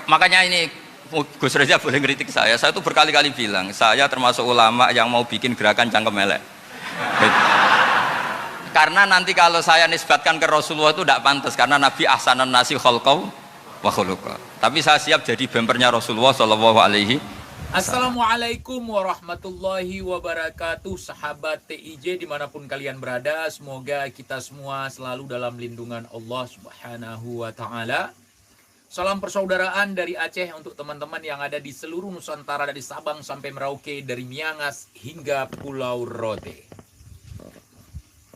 Makanya ini Gus Reza boleh ngeritik saya tuh berkali-kali bilang, saya termasuk ulama yang mau bikin gerakan cangkem elek. Karena nanti kalau saya nisbatkan ke Rasulullah itu tidak pantas, karena Nabi ahsanan nasi khalqau wa khuluqa. Tapi saya siap jadi bempernya Rasulullah sallallahu alaihi. Assalamualaikum warahmatullahi wabarakatuh. Sahabat TIJ dimanapun kalian berada, semoga kita semua selalu dalam lindungan Allah subhanahu wa ta'ala. Salam persaudaraan dari Aceh untuk teman-teman yang ada di seluruh Nusantara, dari Sabang sampai Merauke, dari Miangas hingga Pulau Rote.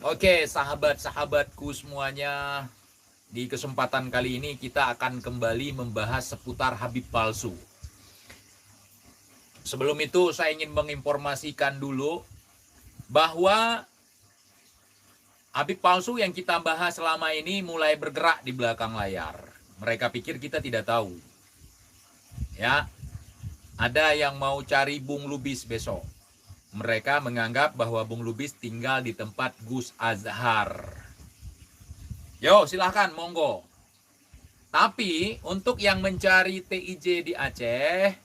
Oke, sahabat-sahabatku semuanya, di kesempatan kali ini kita akan kembali membahas seputar Habib palsu. Sebelum itu saya ingin menginformasikan dulu bahwa Habib palsu yang kita bahas selama ini mulai bergerak di belakang layar. Mereka pikir kita tidak tahu. Ya. Ada yang mau cari Bung Lubis besok. Mereka menganggap bahwa Bung Lubis tinggal di tempat Gus Azhar. Yo, silahkan, monggo. Tapi untuk yang mencari TIJ di Aceh,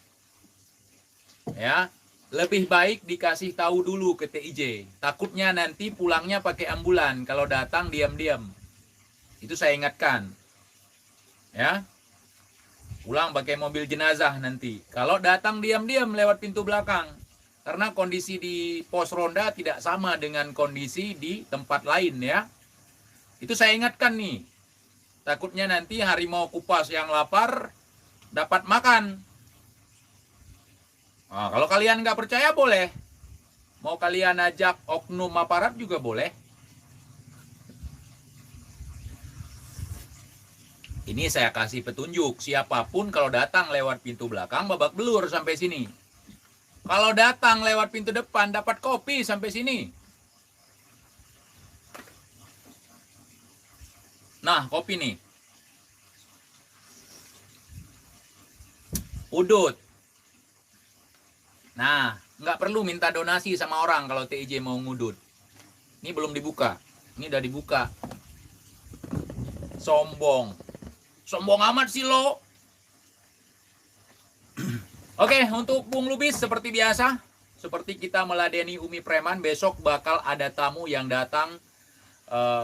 ya, lebih baik dikasih tahu dulu ke TIJ. Takutnya nanti pulangnya pakai ambulan, kalau datang diam-diam. Itu saya ingatkan. Ya. Pulang pakai mobil jenazah nanti. Kalau datang diam-diam lewat pintu belakang. Karena kondisi di pos ronda tidak sama dengan kondisi di tempat lain, ya. Itu saya ingatkan nih. Takutnya nanti harimau kupas yang lapar dapat makan. Nah, kalau kalian nggak percaya boleh. Mau kalian ajak oknum aparat juga boleh. Ini saya kasih petunjuk. Siapapun kalau datang lewat pintu belakang, babak belur sampai sini. Kalau datang lewat pintu depan, dapat kopi sampai sini. Nah, kopi nih. Udut. Nah, nggak perlu minta donasi sama orang kalau TIJ mau ngudut. Ini belum dibuka. Ini udah dibuka. Sombong. Sombong amat sih lo. Oke, untuk Bung Lubis seperti biasa. Seperti kita meladeni Umi Preman, besok bakal ada tamu yang datang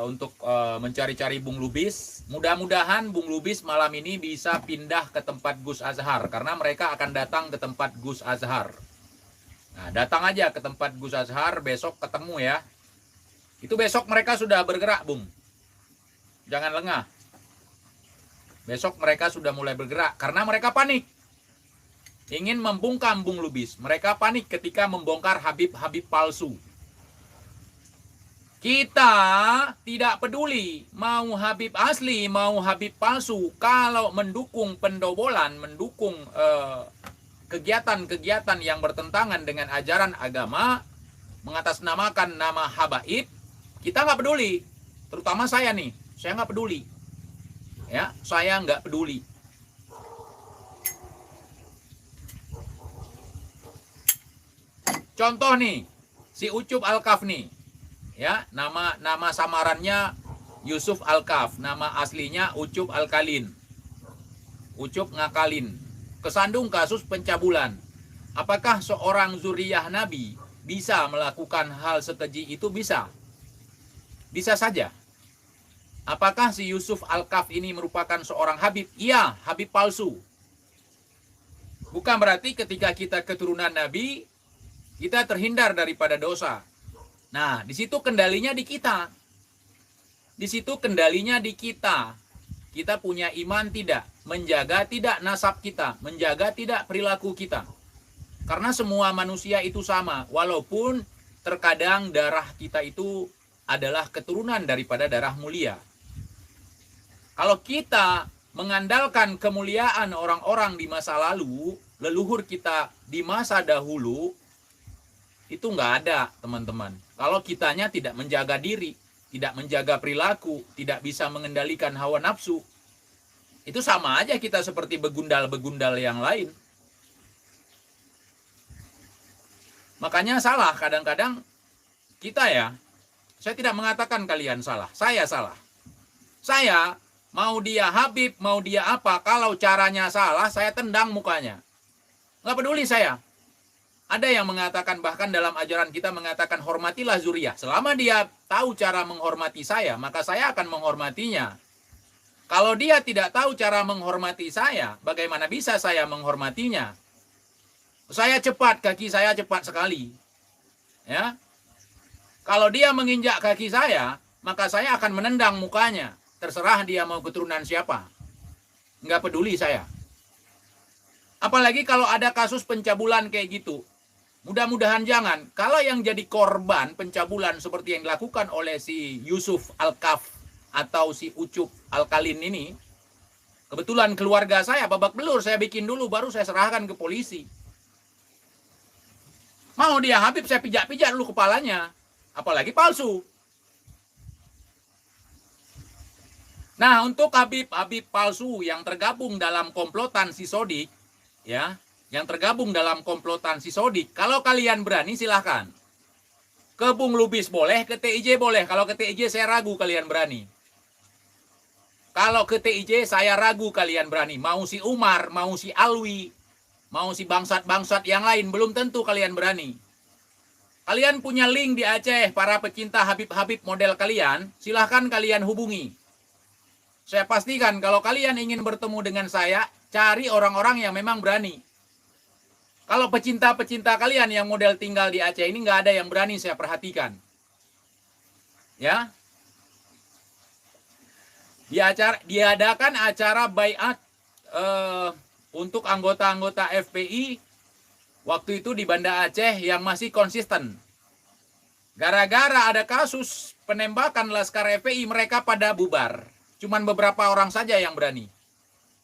untuk mencari-cari Bung Lubis. Mudah-mudahan Bung Lubis malam ini bisa pindah ke tempat Gus Azhar. Karena mereka akan datang ke tempat Gus Azhar. Nah, datang aja ke tempat Gus Azhar, besok ketemu ya. Itu besok mereka sudah bergerak, Bung. Jangan lengah. Besok mereka sudah mulai bergerak karena mereka panik. Ingin membungkam Bung Lubis. Mereka panik ketika membongkar Habib-Habib palsu. Kita tidak peduli mau Habib asli, mau Habib palsu. Kalau mendukung pendobolan, mendukung kegiatan-kegiatan yang bertentangan dengan ajaran agama, mengatasnamakan nama habaib, kita nggak peduli. Terutama saya nih, saya nggak peduli. Ya, saya nggak peduli. Contoh nih, si Ucup Al-Kaf nih. Ya, nama samarannya Yusuf Al-Kaf, nama aslinya Ucup Al-Kalin. Ucup ngakalin. Kesandung kasus pencabulan. Apakah seorang zuriyah Nabi bisa melakukan hal sekeji itu? Bisa. Bisa saja. Apakah si Yusuf Al-Kaf ini merupakan seorang Habib? Iya, Habib palsu. Bukan berarti ketika kita keturunan Nabi, kita terhindar daripada dosa. Nah, di situ kendalinya di kita. Di situ kendalinya di kita. Kita punya iman tidak? Menjaga tidak nasab kita? Menjaga tidak perilaku kita? Karena semua manusia itu sama. Walaupun terkadang darah kita itu adalah keturunan daripada darah mulia. Kalau kita mengandalkan kemuliaan orang-orang di masa lalu, leluhur kita di masa dahulu, itu nggak ada, teman-teman. Kalau kitanya tidak menjaga diri, tidak menjaga perilaku, tidak bisa mengendalikan hawa nafsu, itu sama aja kita seperti begundal-begundal yang lain. Makanya salah kadang-kadang kita ya, saya tidak mengatakan kalian salah, saya salah. Saya Mau dia Habib, mau dia apa, kalau caranya salah, saya tendang mukanya. Nggak peduli saya. Ada yang mengatakan, bahkan dalam ajaran kita mengatakan, hormatilah zuriyah. Selama dia tahu cara menghormati saya, maka saya akan menghormatinya. Kalau dia tidak tahu cara menghormati saya, bagaimana bisa saya menghormatinya? Saya cepat, kaki saya cepat sekali. Ya. Kalau dia menginjak kaki saya, maka saya akan menendang mukanya. Terserah dia mau keturunan siapa. Nggak peduli saya. Apalagi kalau ada kasus pencabulan kayak gitu. Mudah-mudahan jangan. Kalau yang jadi korban pencabulan seperti yang dilakukan oleh si Yusuf Al-Kaf atau si Ucup Al-Kalin ini, kebetulan keluarga saya babak belur, saya bikin dulu baru saya serahkan ke polisi. Mau dia Habib, saya pijak-pijak dulu kepalanya. Apalagi palsu. Nah, untuk Habib palsu yang tergabung dalam komplotan si Sodik, ya, yang tergabung dalam komplotan si Sodik, kalau kalian berani silahkan. Ke Bung Lubis boleh, ke TIJ boleh. Kalau ke TIJ saya ragu kalian berani. Kalau ke TIJ saya ragu kalian berani. Mau si Umar, mau si Alwi, mau si bangsat-bangsat yang lain, belum tentu kalian berani. Kalian punya link di Aceh, para pecinta Habib-Habib model kalian, silahkan kalian hubungi. Saya pastikan kalau kalian ingin bertemu dengan saya, cari orang-orang yang memang berani. Kalau pecinta-pecinta kalian yang model tinggal di Aceh ini nggak ada yang berani, saya perhatikan. Ya. Diadakan acara baiat untuk anggota-anggota FPI waktu itu di Banda Aceh yang masih konsisten. Gara-gara ada kasus penembakan Laskar FPI, mereka pada bubar. Cuman beberapa orang saja yang berani.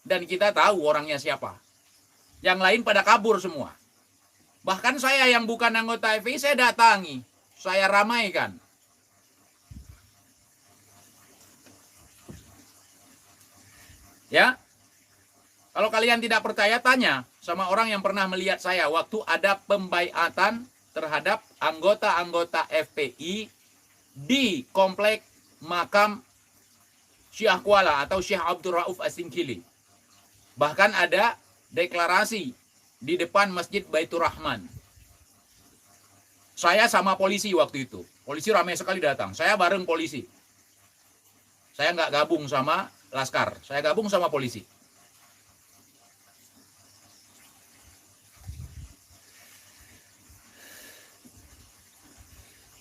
Dan kita tahu orangnya siapa. Yang lain pada kabur semua. Bahkan saya yang bukan anggota FPI, saya datangi. Saya ramaikan. Ya. Kalau kalian tidak percaya, tanya sama orang yang pernah melihat saya waktu ada pembaiatan terhadap anggota-anggota FPI di komplek makam Syekh Kuala atau Syekh Abdul Rauf As-Singkili. Bahkan ada deklarasi di depan Masjid Baitur Rahman. Saya sama polisi waktu itu. Polisi ramai sekali datang. Saya bareng polisi. Saya nggak gabung sama Laskar. Saya gabung sama polisi.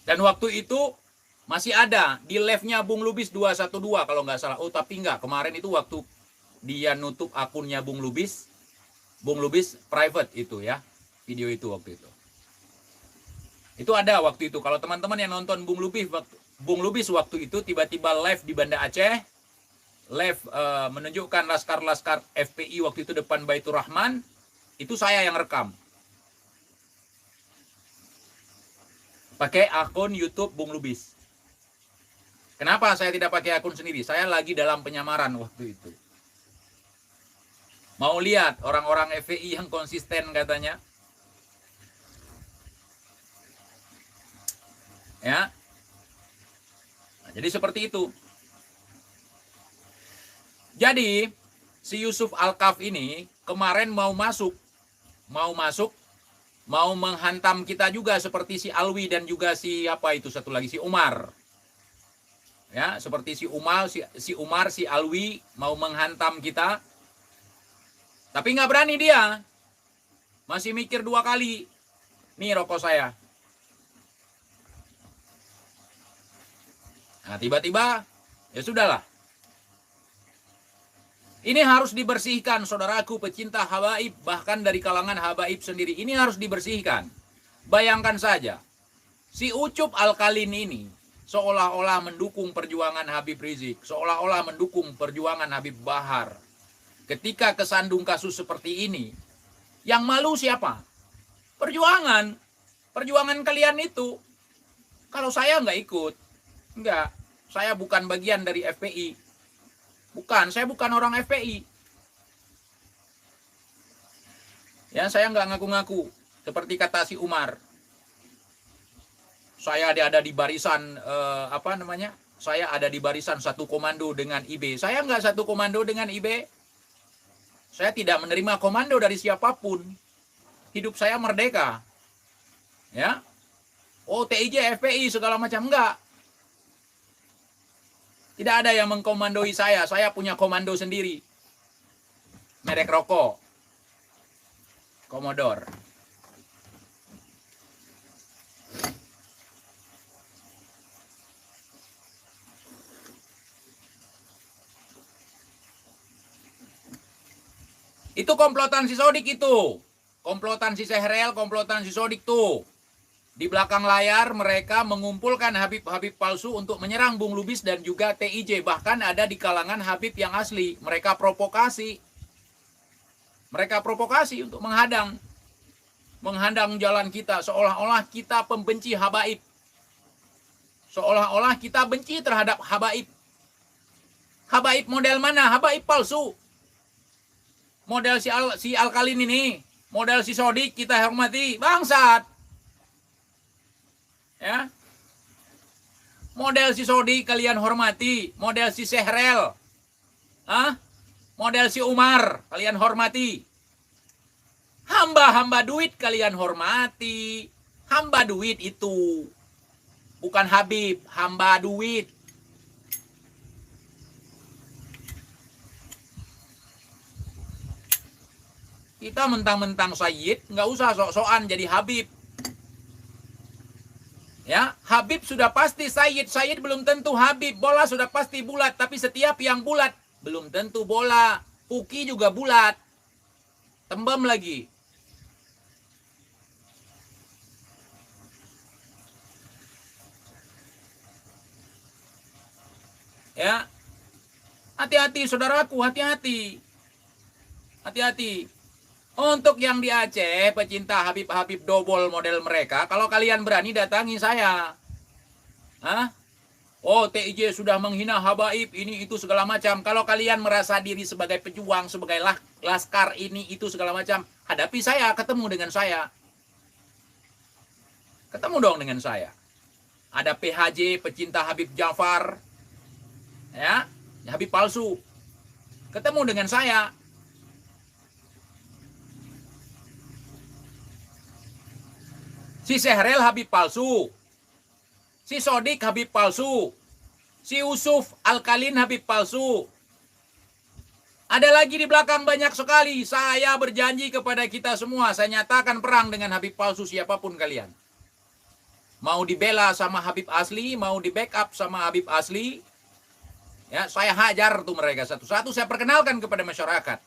Dan waktu itu masih ada di live-nya Bung Lubis 212 kalau nggak salah. Oh tapi nggak, kemarin itu waktu dia nutup akunnya Bung Lubis private itu ya, video itu waktu itu. Itu ada waktu itu. Kalau teman-teman yang nonton Bung Lubis waktu itu tiba-tiba live di Banda Aceh, live menunjukkan laskar-laskar FPI waktu itu depan Baitur Rahman, itu saya yang rekam. Pakai akun YouTube Bung Lubis. Kenapa saya tidak pakai akun sendiri? Saya lagi dalam penyamaran waktu itu. Mau lihat orang-orang FPI yang konsisten katanya. Ya. Nah, jadi seperti itu. Jadi si Yusuf Al-Kaf ini kemarin mau menghantam kita juga seperti si Alwi dan juga si apa itu satu lagi si Umar. Ya, seperti si Umar, si Alwi mau menghantam kita. Tapi nggak berani dia. Masih mikir 2 kali. Nih rokok saya. Nah, tiba-tiba ya sudahlah. Ini harus dibersihkan, saudaraku pecinta habaib, bahkan dari kalangan habaib sendiri. Ini harus dibersihkan. Bayangkan saja, si Ucup Al-Kalin ini seolah-olah mendukung perjuangan Habib Rizik, seolah-olah mendukung perjuangan Habib Bahar. Ketika kesandung kasus seperti ini, yang malu siapa? Perjuangan. Perjuangan kalian itu. Kalau saya nggak ikut, nggak. Saya bukan bagian dari FPI. Bukan, saya bukan orang FPI. Ya, saya nggak ngaku-ngaku. Seperti kata si Umar. Saya ada di barisan saya ada di barisan satu komando dengan IB. Saya nggak satu komando dengan IB. Saya tidak menerima komando dari siapapun. Hidup saya merdeka. Ya. Oh, TIJ, FPI, segala macam. Enggak. Tidak ada yang mengkomandoi saya. Saya punya komando sendiri. Merek rokok. Commodore. Itu komplotan si Sodik itu. Komplotan si Sehrel, komplotan si Sodik tuh. Di belakang layar mereka mengumpulkan Habib-Habib palsu untuk menyerang Bung Lubis dan juga TIJ. Bahkan ada di kalangan Habib yang asli. Mereka provokasi. Mereka provokasi untuk menghadang. Menghadang jalan kita. Seolah-olah kita pembenci habaib. Seolah-olah kita benci terhadap habaib. Habaib model mana? Habaib palsu. Model si Alkalin ini, model si Sodik kita hormati, bangsat. Ya. Model si Sodik kalian hormati, model si Sehrel. Model si Umar kalian hormati. Hamba-hamba duit kalian hormati. Hamba duit itu. Bukan Habib, hamba duit. Kita mentang-mentang Sayyid, nggak usah sok-sokan jadi Habib. Ya, Habib sudah pasti Sayyid. Sayyid belum tentu Habib. Bola sudah pasti bulat, tapi setiap yang bulat belum tentu bola. Puki juga bulat. Tembem lagi. Ya. Hati-hati saudaraku, hati-hati. Hati-hati. Untuk yang di Aceh, pecinta Habib-Habib dobol model mereka, kalau kalian berani datangi saya. Oh, TIJ sudah menghina habaib, ini itu segala macam. Kalau kalian merasa diri sebagai pejuang, sebagai laskar ini itu segala macam, hadapi saya, ketemu dengan saya. Ketemu dong dengan saya. Ada PHJ, pecinta Habib Jafar. Ya, Habib palsu. Ketemu dengan saya. Si Sehrel Habib palsu. Si Sodik Habib palsu. Si Yusuf Alkalin Habib palsu. Ada lagi di belakang banyak sekali. Saya berjanji kepada kita semua. Saya nyatakan perang dengan Habib palsu siapapun kalian. Mau dibela sama Habib asli. Mau di backup sama Habib asli. Ya, saya hajar tuh mereka satu-satu. Saya perkenalkan kepada masyarakat.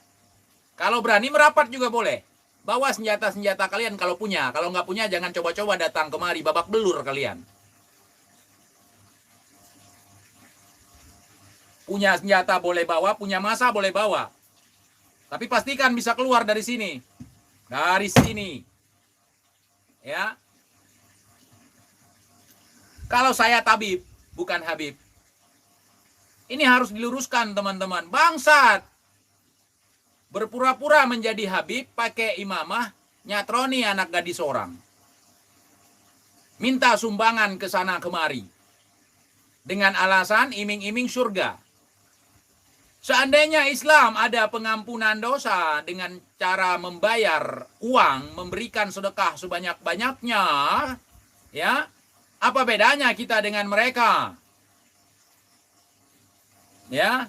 Kalau berani merapat juga boleh. Bawa senjata-senjata kalian kalau punya. Kalau nggak punya jangan coba-coba datang kemari. Babak belur kalian. Punya senjata boleh bawa. Punya massa boleh bawa. Tapi pastikan bisa keluar dari sini. Dari sini. Ya. Kalau saya tabib. Bukan Habib. Ini harus diluruskan teman-teman. Bangsat. Berpura-pura menjadi Habib, pakai imamah, nyatroni anak gadis orang. Minta sumbangan ke sana kemari. Dengan alasan iming-iming surga. Seandainya Islam ada pengampunan dosa dengan cara membayar uang, memberikan sedekah sebanyak-banyaknya, ya, apa bedanya kita dengan mereka? Ya,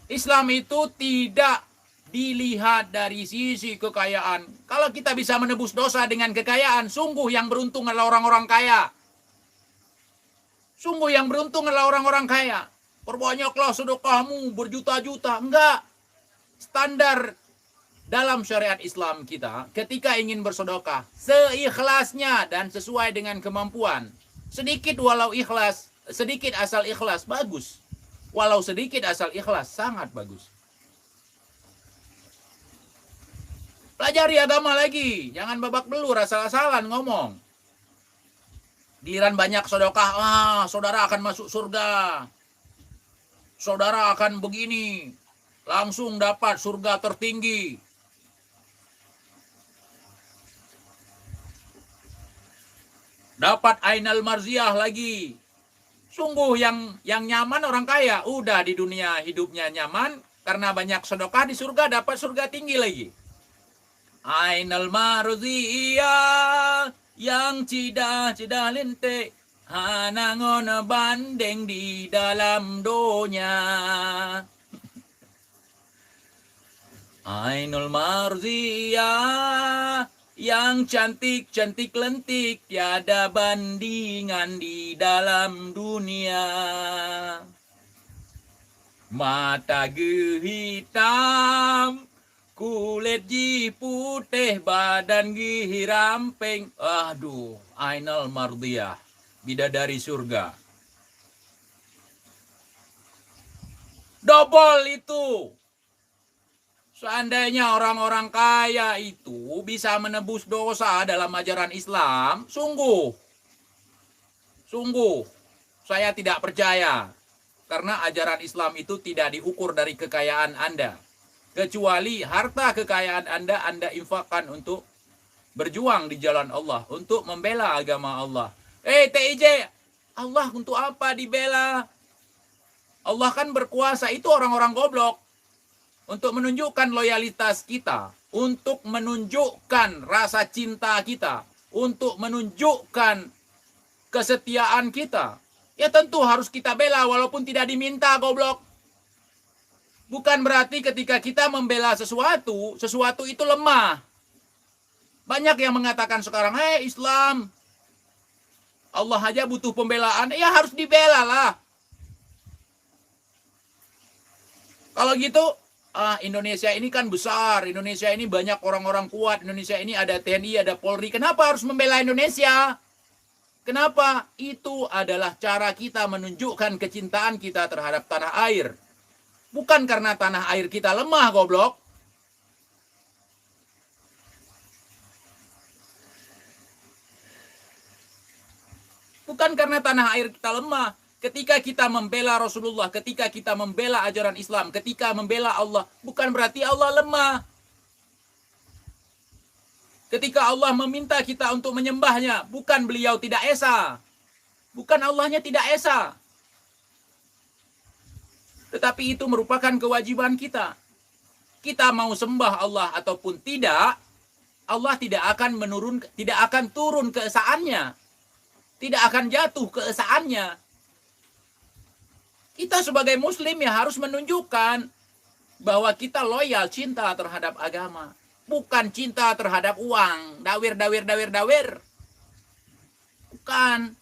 Islam itu tidak dilihat dari sisi kekayaan. Kalau kita bisa menebus dosa dengan kekayaan, sungguh yang beruntung adalah orang-orang kaya. Sungguh yang beruntung adalah orang-orang kaya. Perbanyaklah sedekahmu berjuta-juta. Enggak. Standar dalam syariat Islam kita, ketika ingin bersedekah, seikhlasnya dan sesuai dengan kemampuan. Sedikit walau ikhlas, sedikit asal ikhlas, bagus. Walau sedikit asal ikhlas, sangat bagus. Pelajari agama lagi. Jangan babak belur, asal-asalan ngomong. Giliran banyak sedekah, saudara akan masuk surga. Saudara akan begini. Langsung dapat surga tertinggi. Dapat Ainal Marziah lagi. Sungguh yang nyaman orang kaya. Udah di dunia hidupnya nyaman, karena banyak sedekah di surga dapat surga tinggi lagi. Ainal marziyah yang cidah lente hanangon bandeng di dalam donya. Ainul marziyah yang cantik lentik tiada bandingan di dalam dunia. Mata hitam, kulit putih, badan ramping. Aduh, Ainul mardiyah, bidadari surga. Double itu. Seandainya orang-orang kaya itu bisa menebus dosa dalam ajaran Islam, sungguh saya tidak percaya. Karena ajaran Islam itu tidak diukur dari kekayaan Anda. Kecuali harta kekayaan Anda infakkan untuk berjuang di jalan Allah, untuk membela agama Allah. TIJ, Allah untuk apa dibela? Allah kan berkuasa, itu orang-orang goblok. Untuk menunjukkan loyalitas kita, untuk menunjukkan rasa cinta kita, untuk menunjukkan kesetiaan kita, ya tentu harus kita bela walaupun tidak diminta, goblok. Bukan berarti ketika kita membela sesuatu itu lemah. Banyak yang mengatakan sekarang, Islam, Allah aja butuh pembelaan, ya harus dibela lah. Kalau gitu, Indonesia ini kan besar, Indonesia ini banyak orang-orang kuat, Indonesia ini ada TNI, ada Polri. Kenapa harus membela Indonesia? Kenapa? Itu adalah cara kita menunjukkan kecintaan kita terhadap tanah air. Bukan karena tanah air kita lemah, goblok. Bukan karena tanah air kita lemah. Ketika kita membela Rasulullah, ketika kita membela ajaran Islam, ketika membela Allah, bukan berarti Allah lemah. Ketika Allah meminta kita untuk menyembahnya, bukan beliau tidak esa. Bukan Allahnya tidak esa. Tetapi itu merupakan kewajiban kita. Kita mau sembah Allah ataupun tidak, Allah tidak akan turun keesaannya. Tidak akan jatuh keesaannya. Kita sebagai muslim ya harus menunjukkan bahwa kita loyal, cinta terhadap agama. Bukan cinta terhadap uang. Dawir. Bukan.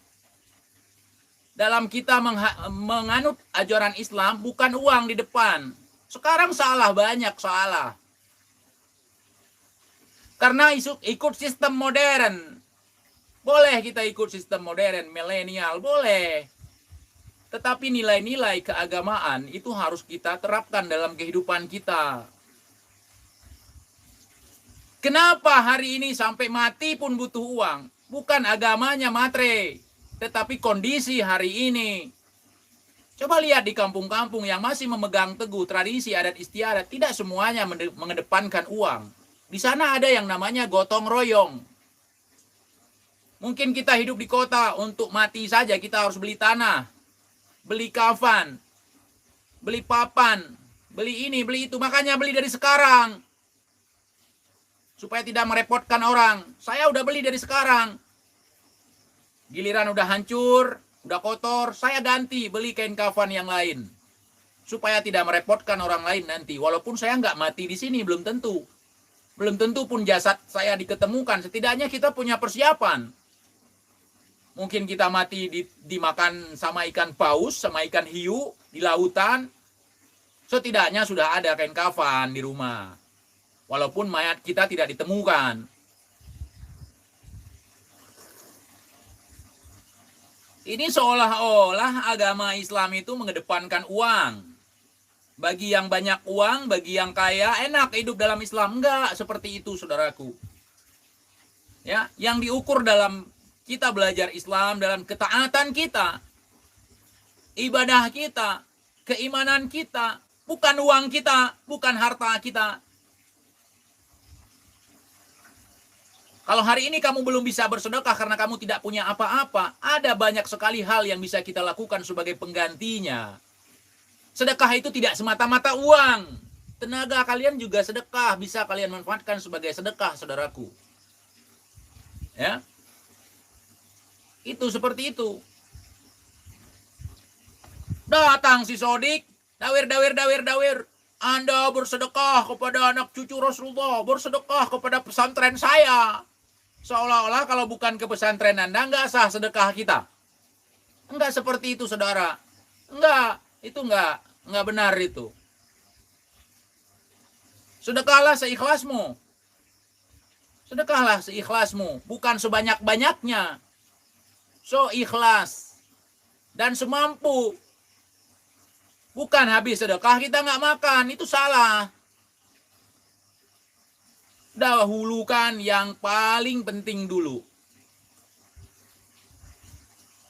Dalam kita menganut ajaran Islam, bukan uang di depan. Sekarang banyak salah. Karena ikut sistem modern. Boleh kita ikut sistem modern, milenial, boleh. Tetapi nilai-nilai keagamaan itu harus kita terapkan dalam kehidupan kita. Kenapa hari ini sampai mati pun butuh uang? Bukan agamanya matre, tetapi kondisi hari ini. Coba lihat di kampung-kampung yang masih memegang teguh tradisi adat istiadat, tidak semuanya mengedepankan uang. Di sana ada yang namanya gotong royong. Mungkin kita hidup di kota, untuk mati saja kita harus beli tanah, beli kafan, beli papan, beli ini, beli itu. Makanya beli dari sekarang. Supaya tidak merepotkan orang. Saya udah beli dari sekarang. Giliran udah hancur, udah kotor, saya ganti, beli kain kafan yang lain. Supaya tidak merepotkan orang lain nanti. Walaupun saya nggak mati di sini, belum tentu. Belum tentu pun jasad saya diketemukan. Setidaknya kita punya persiapan. Mungkin kita mati dimakan sama ikan paus, sama ikan hiu di lautan. Setidaknya sudah ada kain kafan di rumah. Walaupun mayat kita tidak ditemukan. Ini seolah-olah agama Islam itu mengedepankan uang. Bagi yang banyak uang, bagi yang kaya, enak hidup dalam Islam. Enggak seperti itu, saudaraku. Ya, yang diukur dalam kita belajar Islam, dalam ketaatan kita, ibadah kita, keimanan kita, bukan uang kita, bukan harta kita. Kalau hari ini kamu belum bisa bersedekah karena kamu tidak punya apa-apa, ada banyak sekali hal yang bisa kita lakukan sebagai penggantinya. Sedekah itu tidak semata-mata uang. Tenaga kalian juga sedekah, bisa kalian manfaatkan sebagai sedekah, saudaraku. Ya. Itu seperti itu. Datang si Sodik, dawir. Anda bersedekah kepada anak cucu Rasulullah, bersedekah kepada pesantren saya. Seolah-olah kalau bukan ke pesantren Anda, enggak sah sedekah kita. Enggak seperti itu, saudara. Enggak, itu enggak benar itu. Sedekahlah seikhlasmu. Sedekahlah seikhlasmu, bukan sebanyak-banyaknya. So ikhlas dan semampu. Bukan habis sedekah kita nggak makan, itu salah. Dahulukan yang paling penting dulu.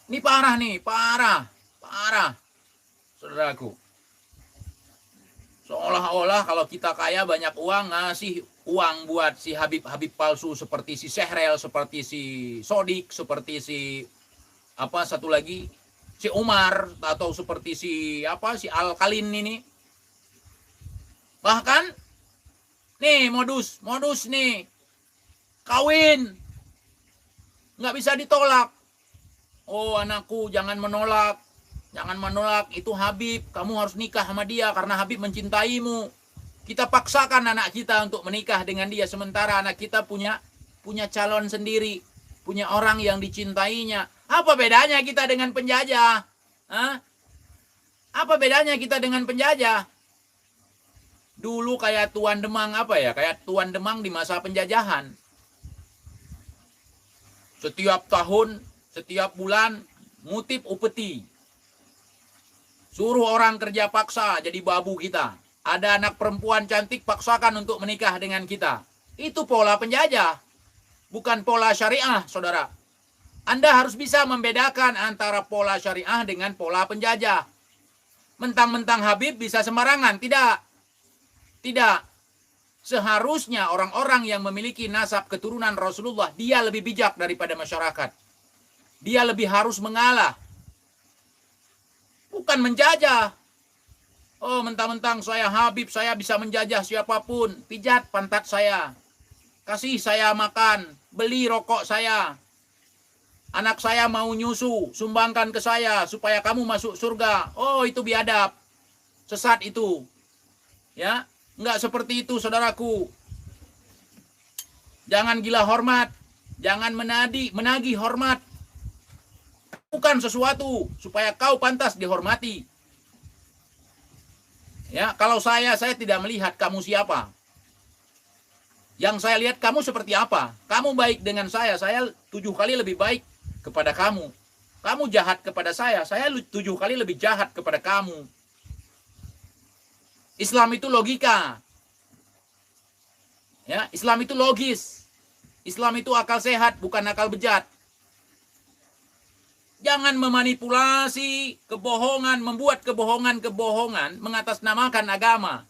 Ini parah nih, parah, saudaraku. Seolah-olah kalau kita kaya banyak uang, ngasih uang buat si Habib palsu seperti si Sehrel, seperti si Sodik, seperti si apa satu lagi si Umar, atau seperti si Al-Kalin ini. Bahkan nih modus nih, kawin nggak bisa ditolak. Oh anakku, jangan menolak, itu Habib, kamu harus nikah sama dia karena Habib mencintaimu. Kita paksakan anak kita untuk menikah dengan dia, sementara anak kita punya calon sendiri, punya orang yang dicintainya. Apa bedanya kita dengan penjajah? Hah? Apa bedanya kita dengan penjajah? Dulu kayak Tuan Demang kayak Tuan Demang di masa penjajahan. Setiap tahun, setiap bulan ngutip upeti. Suruh orang kerja paksa jadi babu kita. Ada anak perempuan cantik, paksakan untuk menikah dengan kita. Itu pola penjajah, bukan pola syariah, saudara. Anda harus bisa membedakan antara pola syariah dengan pola penjajah. Mentang-mentang Habib bisa sembarangan. Tidak. Seharusnya orang-orang yang memiliki nasab keturunan Rasulullah, dia lebih bijak daripada masyarakat. Dia lebih harus mengalah. Bukan menjajah. Oh, mentang-mentang saya Habib, saya bisa menjajah siapapun. Pijat pantat saya. Kasih saya makan. Beli rokok saya. Anak saya mau nyusu, sumbangkan ke saya supaya kamu masuk surga. Oh, itu biadab. Sesat itu. Ya, enggak seperti itu, saudaraku. Jangan gila hormat. Jangan menagih hormat. Bukan sesuatu supaya kau pantas dihormati. Ya, kalau saya tidak melihat kamu siapa. Yang saya lihat kamu seperti apa. Kamu baik dengan saya 7 kali lebih baik kepada kamu. Kamu jahat kepada saya 7 kali lebih jahat kepada kamu. Islam itu logika. Ya, Islam itu logis. Islam itu akal sehat, bukan akal bejat. Jangan memanipulasi kebohongan, membuat kebohongan mengatasnamakan agama.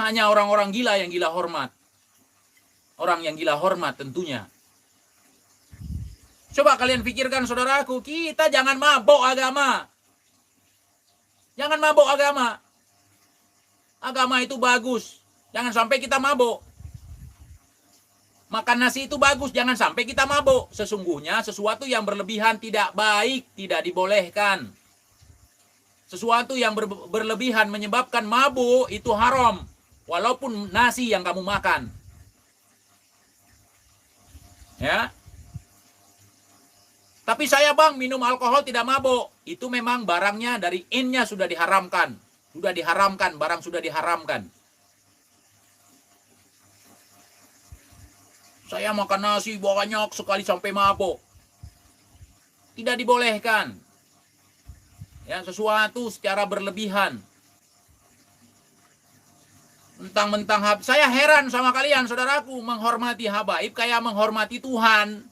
Hanya orang-orang gila yang gila hormat. Orang yang gila hormat tentunya. Coba kalian pikirkan, saudaraku, kita jangan mabok agama. Jangan mabok agama. Agama itu bagus. Jangan sampai kita mabok. Makan nasi itu bagus, jangan sampai kita mabok. Sesungguhnya sesuatu yang berlebihan tidak baik, tidak dibolehkan. Sesuatu yang berlebihan menyebabkan mabuk itu haram. Walaupun nasi yang kamu makan. Ya. Tapi saya bang, minum alkohol tidak mabuk. Itu memang barangnya dari innya sudah diharamkan. Sudah diharamkan, barang sudah diharamkan. Saya makan nasi banyak sekali sampai mabuk. Tidak dibolehkan. Ya, sesuatu secara berlebihan. Mentang-mentang saya heran sama kalian, saudaraku, menghormati habaib kayak menghormati Tuhan.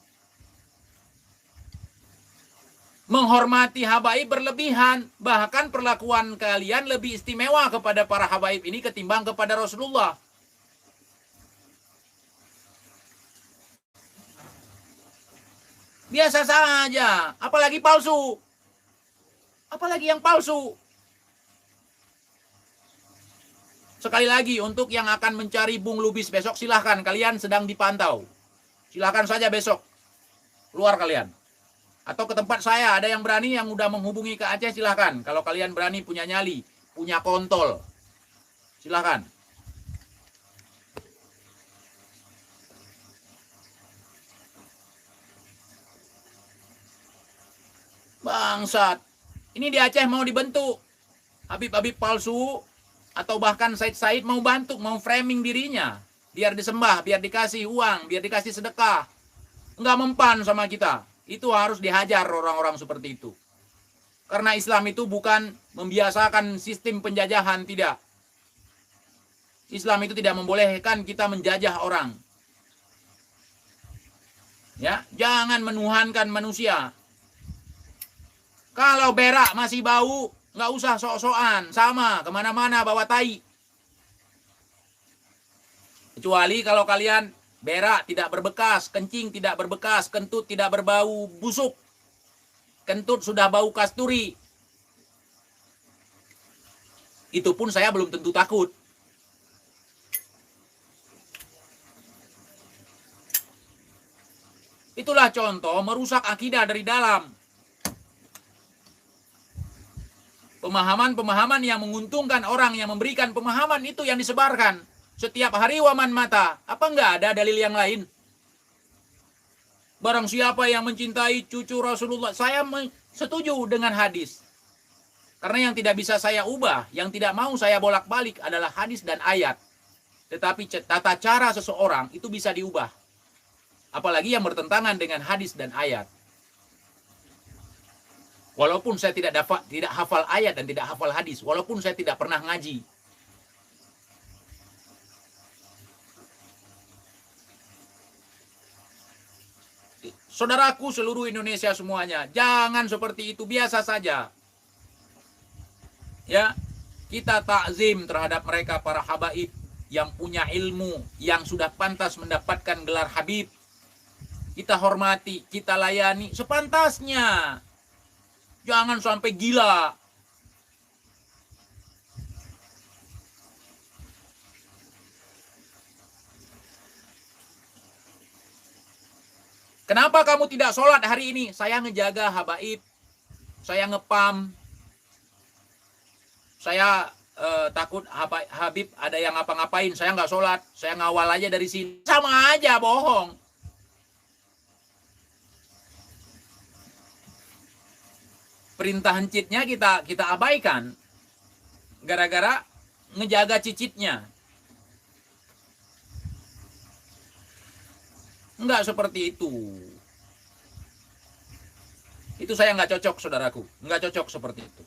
Menghormati habaib berlebihan. Bahkan perlakuan kalian lebih istimewa kepada para habaib ini ketimbang kepada Rasulullah. Biasa saja, apalagi palsu. Apalagi yang palsu. Sekali lagi, untuk yang akan mencari Bung Lubis besok, silahkan, kalian sedang dipantau. Silahkan saja besok, keluar kalian. Atau ke tempat saya, ada yang berani yang udah menghubungi ke Aceh, silahkan. Kalau kalian berani, punya nyali, punya kontol, silahkan. Bangsat. Ini di Aceh mau dibentuk. Habib-habib palsu, atau bahkan Said mau bantu, mau framing dirinya. Biar disembah, biar dikasih uang, biar dikasih sedekah. Enggak mempan sama kita. Itu harus dihajar orang-orang seperti itu. Karena Islam itu bukan membiasakan sistem penjajahan, tidak. Islam itu tidak membolehkan kita menjajah orang. Ya, jangan menuhankan manusia. Kalau berak masih bau, nggak usah sok-sokan, sama kemana-mana bawa tai. Kecuali kalau kalian berak tidak berbekas, kencing tidak berbekas, kentut tidak berbau busuk, kentut sudah bau kasturi. Itu pun saya belum tentu takut. Itulah contoh merusak akidah dari dalam. Pemahaman-pemahaman yang menguntungkan orang yang memberikan pemahaman itu yang disebarkan. Setiap hari waman mata. Apa enggak ada dalil yang lain? Barang siapa yang mencintai cucu Rasulullah, saya setuju dengan hadis. Karena yang tidak bisa saya ubah, yang tidak mau saya bolak-balik adalah hadis dan ayat. Tetapi tata cara seseorang itu bisa diubah. Apalagi yang bertentangan dengan hadis dan ayat. Walaupun saya tidak hafal ayat dan tidak hafal hadis, walaupun saya tidak pernah ngaji. Saudaraku seluruh Indonesia semuanya, jangan seperti itu, biasa saja. Ya, kita takzim terhadap mereka para habaib yang punya ilmu, yang sudah pantas mendapatkan gelar habib. Kita hormati, kita layani sepantasnya. Jangan sampai gila. Kenapa kamu tidak sholat hari ini? Saya ngejaga habaib. Saya ngepam. Saya takut Habib ada yang ngapa-ngapain. Saya nggak sholat. Saya ngawal aja dari sini. Sama aja, bohong. Perintah cicitnya kita abaikan gara-gara ngejaga cicitnya. Enggak seperti itu. Itu saya nggak cocok, saudaraku. Nggak cocok seperti itu.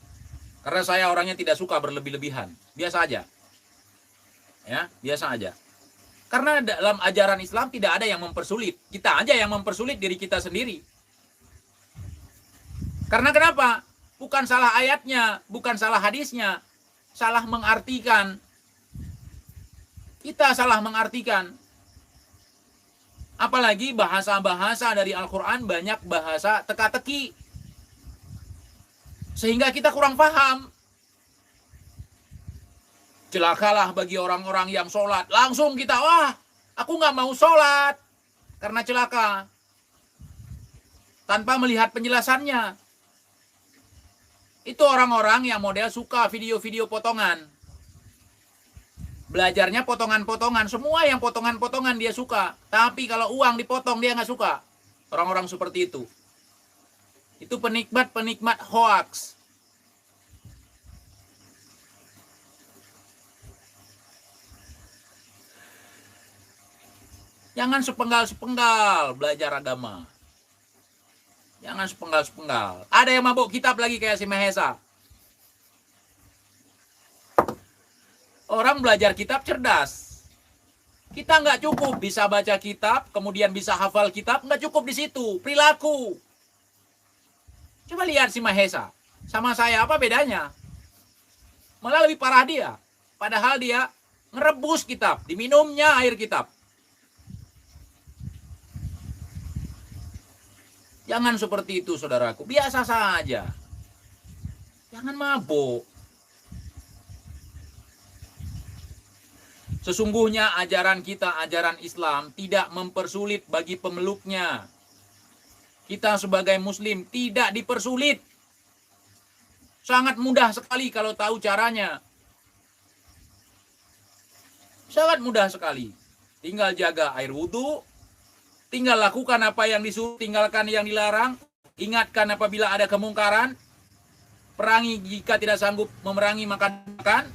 Karena saya orangnya tidak suka berlebih-lebihan. Biasa aja. Ya, biasa aja. Karena dalam ajaran Islam tidak ada yang mempersulit. Kita aja yang mempersulit diri kita sendiri. Karena kenapa? Bukan salah ayatnya, bukan salah hadisnya. Salah mengartikan. Kita salah mengartikan. Apalagi bahasa-bahasa dari Al-Quran banyak bahasa teka-teki. Sehingga kita kurang paham. Celakalah bagi orang-orang yang sholat. Langsung kita, wah, aku nggak mau sholat. Karena celaka. Tanpa melihat penjelasannya. Itu orang-orang yang model suka video-video potongan. Belajarnya potongan-potongan. Semua yang potongan-potongan dia suka. Tapi kalau uang dipotong dia nggak suka. Orang-orang seperti itu. Itu penikmat-penikmat hoax. Jangan sepenggal-sepenggal belajar agama. Jangan sepenggal-sepenggal. Ada yang mabuk kitab lagi kayak si Mahesa. Orang belajar kitab cerdas. Kita nggak cukup bisa baca kitab, kemudian bisa hafal kitab, nggak cukup di situ. Perilaku. Coba lihat si Mahesa. Sama saya, apa bedanya? Malah lebih parah dia. Padahal dia ngerebus kitab, diminumnya air kitab. Jangan seperti itu saudaraku, biasa saja. Jangan mabuk. Sesungguhnya ajaran kita, ajaran Islam, tidak mempersulit bagi pemeluknya. Kita sebagai muslim tidak dipersulit. Sangat mudah sekali kalau tahu caranya. Sangat mudah sekali. Tinggal jaga air wudhu, tinggal lakukan apa yang disuruh, tinggalkan yang dilarang, ingatkan apabila ada kemungkaran, perangi jika tidak sanggup memerangi makan.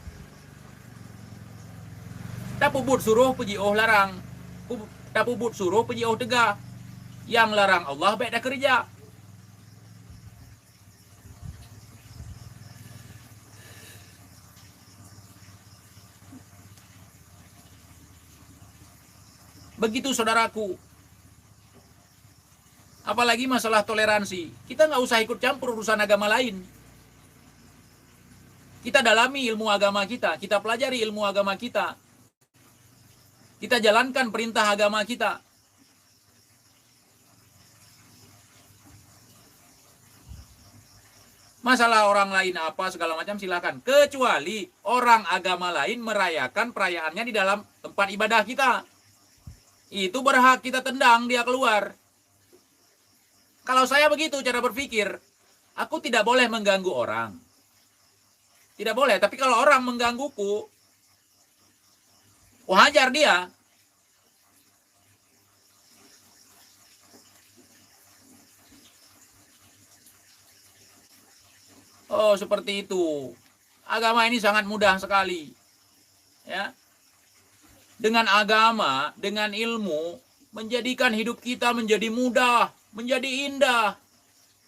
Tapubut suruh puji oh larang. Tapubut suruh puji oh tegah. Yang larang Allah baik dah kerja. Begitu saudaraku. Apalagi masalah toleransi. Kita nggak usah ikut campur urusan agama lain. Kita dalami ilmu agama kita. Kita pelajari ilmu agama kita. Kita jalankan perintah agama kita. Masalah orang lain apa segala macam silakan. Kecuali orang agama lain merayakan perayaannya di dalam tempat ibadah kita. Itu berhak kita tendang dia keluar. Kalau saya begitu cara berpikir, aku tidak boleh mengganggu orang. Tidak boleh, tapi kalau orang menggangguku, hajar dia. Oh, seperti itu. Agama ini sangat mudah sekali. Ya. Dengan agama, dengan ilmu, menjadikan hidup kita menjadi mudah, menjadi indah.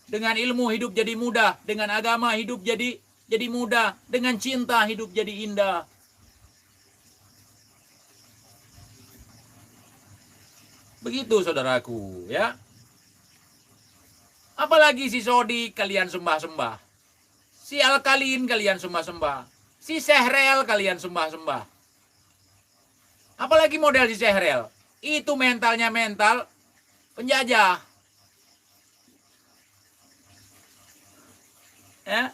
Dengan ilmu hidup jadi mudah, dengan agama hidup jadi mudah, dengan cinta hidup jadi indah. Begitu saudaraku, ya. Apalagi si Sodi kalian sembah-sembah. Si Alkalin kalian sembah-sembah. Si Sehrel kalian sembah-sembah. Apalagi model si Sehrel. Itu mentalnya mental penjajah. Ya,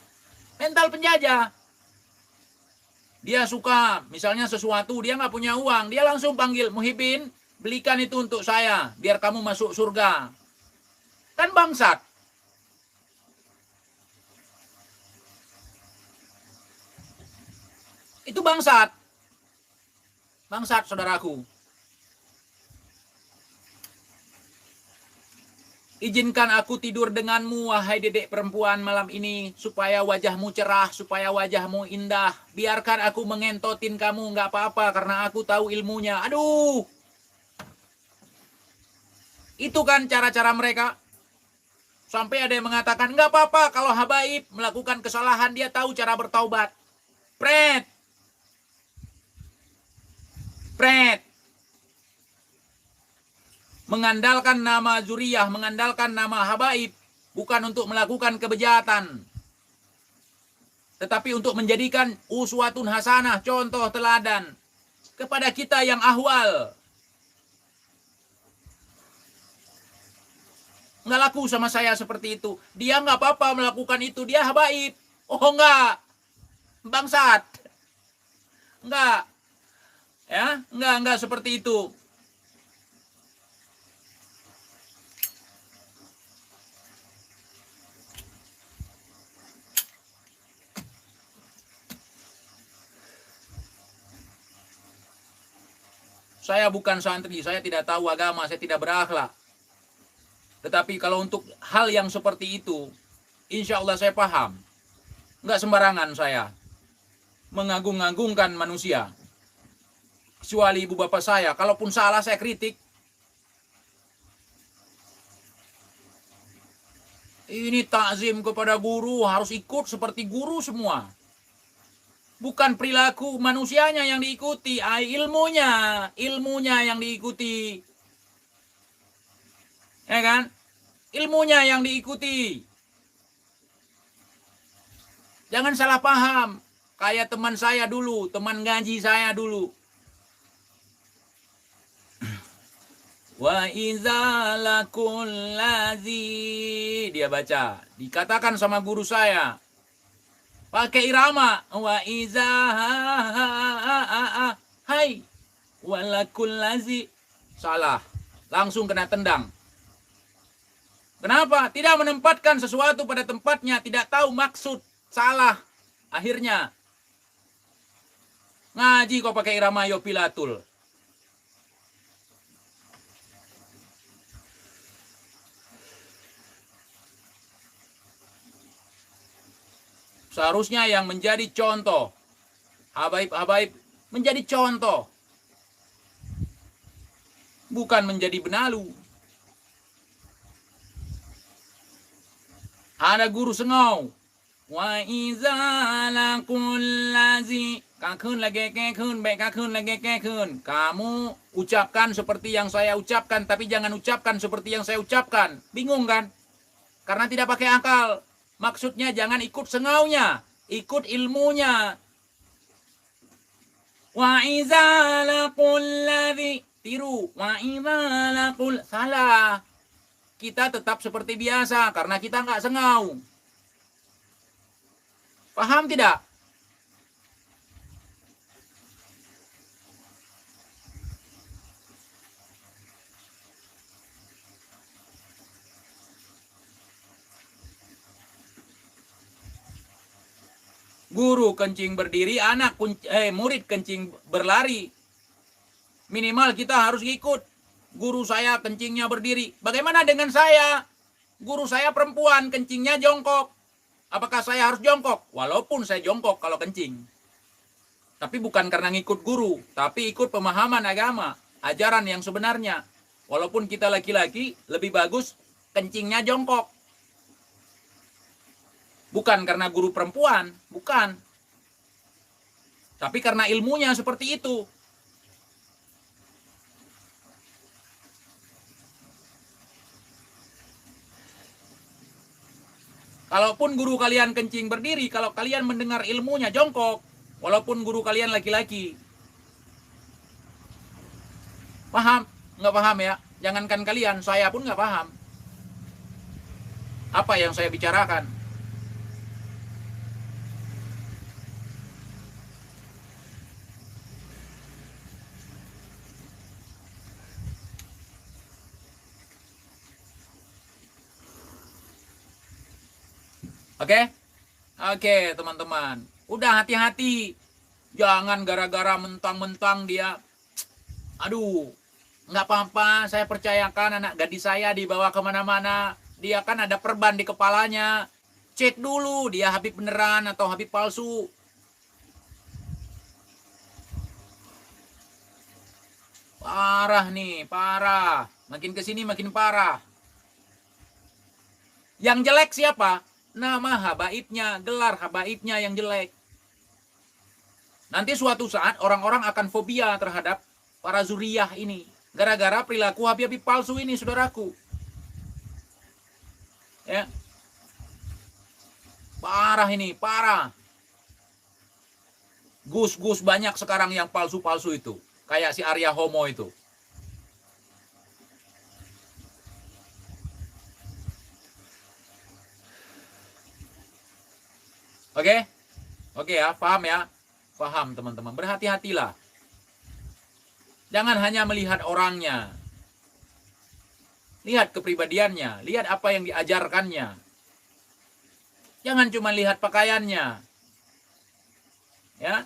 mental penjajah. Dia suka, misalnya sesuatu, dia nggak punya uang. Dia langsung panggil, Muhyiddin, belikan itu untuk saya, biar kamu masuk surga. Kan bangsat. Itu bangsat. Bangsat, saudaraku. Izinkan aku tidur denganmu, wahai dedek perempuan malam ini, supaya wajahmu cerah, supaya wajahmu indah. Biarkan aku mengentotin kamu, nggak apa-apa, karena aku tahu ilmunya. Aduh! Itu kan cara-cara mereka. Sampai ada yang mengatakan, nggak apa-apa kalau habaib melakukan kesalahan, dia tahu cara bertaubat. Pret! Pret! Mengandalkan nama zuriyah, mengandalkan nama habaib, bukan untuk melakukan kebejatan, tetapi untuk menjadikan uswatun hasanah, contoh teladan kepada kita yang ahwal. Nggak laku sama saya seperti itu. Dia nggak apa-apa melakukan itu, dia habaib. Oh enggak, bangsat. Enggak, ya, enggak seperti itu. Saya bukan santri, saya tidak tahu agama, saya tidak berakhlak. Tetapi kalau untuk hal yang seperti itu, insya Allah saya paham. Nggak sembarangan saya mengagung-agungkan manusia. Kecuali ibu bapak saya, kalaupun salah saya kritik. Ini takzim kepada guru, harus ikut seperti guru semua. Bukan perilaku manusianya yang diikuti, ilmunya yang diikuti. Ya kan? Ilmunya yang diikuti. Jangan salah paham. Kayak teman saya dulu, teman ngaji saya dulu. Wa iza lakul ladzi. Dia baca. Dikatakan sama guru saya. Pakai irama. Wa iza hai. Walakul ladzi. Salah. Langsung kena tendang. Kenapa? Tidak menempatkan sesuatu pada tempatnya. Tidak tahu maksud. Salah. Akhirnya. Ngaji kok pakai irama yopilatul. Seharusnya yang menjadi contoh. Habaib-habaib menjadi contoh. Bukan menjadi benalu. Ada guru sengau. Wa iza lakul ladzi. Kakun lagi kekun, baik kakun lagi kekun. Kamu ucapkan seperti yang saya ucapkan, tapi jangan ucapkan seperti yang saya ucapkan. Bingung kan? Karena tidak pakai akal. Maksudnya jangan ikut sengaunya, ikut ilmunya. Wa iza laqul ladzi. Tiru. Wa iza laqul. Salah. Kita tetap seperti biasa karena kita nggak sengau. Paham tidak? Guru kencing berdiri, murid kencing berlari. Minimal kita harus ikut. Guru saya kencingnya berdiri. Bagaimana dengan saya? Guru saya perempuan, kencingnya jongkok. Apakah saya harus jongkok? Walaupun saya jongkok kalau kencing. Tapi bukan karena ngikut guru, tapi ikut pemahaman agama, ajaran yang sebenarnya. Walaupun kita laki-laki, lebih bagus kencingnya jongkok. Bukan karena guru perempuan, bukan. Tapi karena ilmunya seperti itu. Kalaupun guru kalian kencing berdiri, kalau kalian mendengar ilmunya jongkok, walaupun guru kalian laki-laki. Paham? Nggak paham ya? Jangankan kalian, saya pun nggak paham. Apa yang saya bicarakan? Oke, teman-teman. Udah hati-hati. Jangan gara-gara mentang-mentang dia, aduh, nggak apa-apa, saya percayakan anak gadis saya dibawa kemana-mana. Dia kan ada perban di kepalanya. Cek dulu dia Habib beneran atau Habib palsu. Parah nih, parah. Makin kesini makin parah. Yang jelek siapa? Nama habaibnya, gelar habaibnya yang jelek. Nanti suatu saat orang-orang akan fobia terhadap para zuriyah ini. Gara-gara perilaku habib palsu ini, saudaraku. Ya. Parah ini, parah. Gus-gus banyak sekarang yang palsu-palsu itu. Kayak si Arya Homo itu. Oke ya, paham ya? Paham teman-teman, berhati-hatilah. Jangan hanya melihat orangnya. Lihat kepribadiannya, lihat apa yang diajarkannya. Jangan cuma lihat pakaiannya. Ya,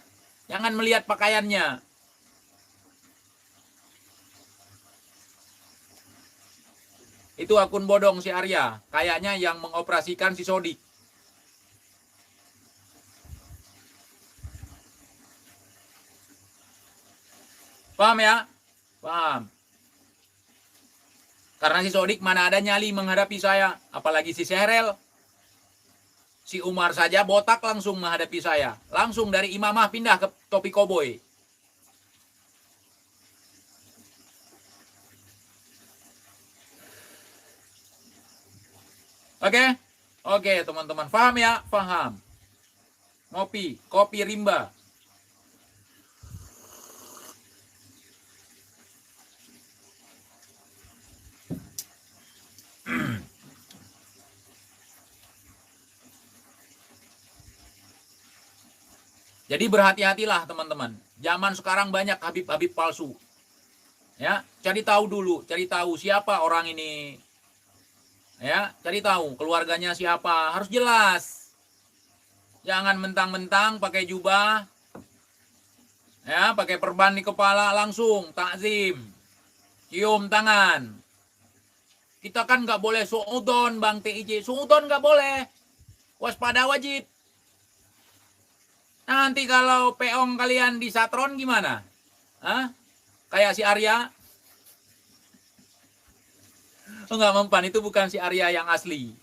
jangan melihat pakaiannya. Itu akun bodong si Arya, kayaknya yang mengoperasikan si Sodik. Paham ya? Paham. Karena si Sodik mana ada nyali menghadapi saya. Apalagi si Sehrel. Si Umar saja botak langsung menghadapi saya. Langsung dari imamah pindah ke topi koboi. Oke teman-teman. Paham ya? Paham. Ngopi. Kopi rimba. Jadi berhati-hatilah teman-teman. Zaman sekarang banyak habib-habib palsu. Ya, cari tahu dulu, cari tahu siapa orang ini. Ya, cari tahu keluarganya siapa, harus jelas. Jangan mentang-mentang pakai jubah, ya, pakai perban di kepala langsung takzim, cium tangan. Kita kan nggak boleh suudon, Bang TIJ, suudon nggak boleh, waspada wajib. Nanti kalau peong kalian di satron gimana? Hah? Kayak si Arya? Enggak mempan, itu bukan si Arya yang asli.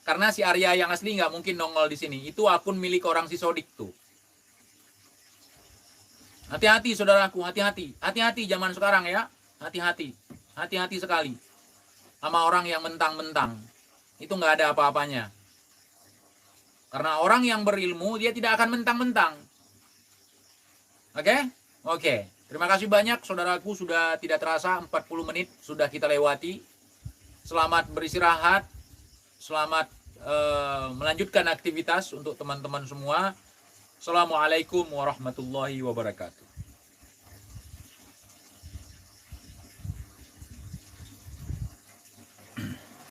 Karena si Arya yang asli nggak mungkin nongol di sini. Itu akun milik orang si Sodik tuh. Hati-hati saudaraku, hati-hati. Hati-hati zaman sekarang ya. Hati-hati. Hati-hati sekali. Sama orang yang mentang-mentang. Itu nggak ada apa-apanya. Karena orang yang berilmu, dia tidak akan mentang-mentang. Oke? Oke. Terima kasih banyak saudaraku, sudah tidak terasa 40 menit sudah kita lewati. Selamat beristirahat. Selamat melanjutkan aktivitas untuk teman-teman semua. Assalamualaikum warahmatullahi wabarakatuh.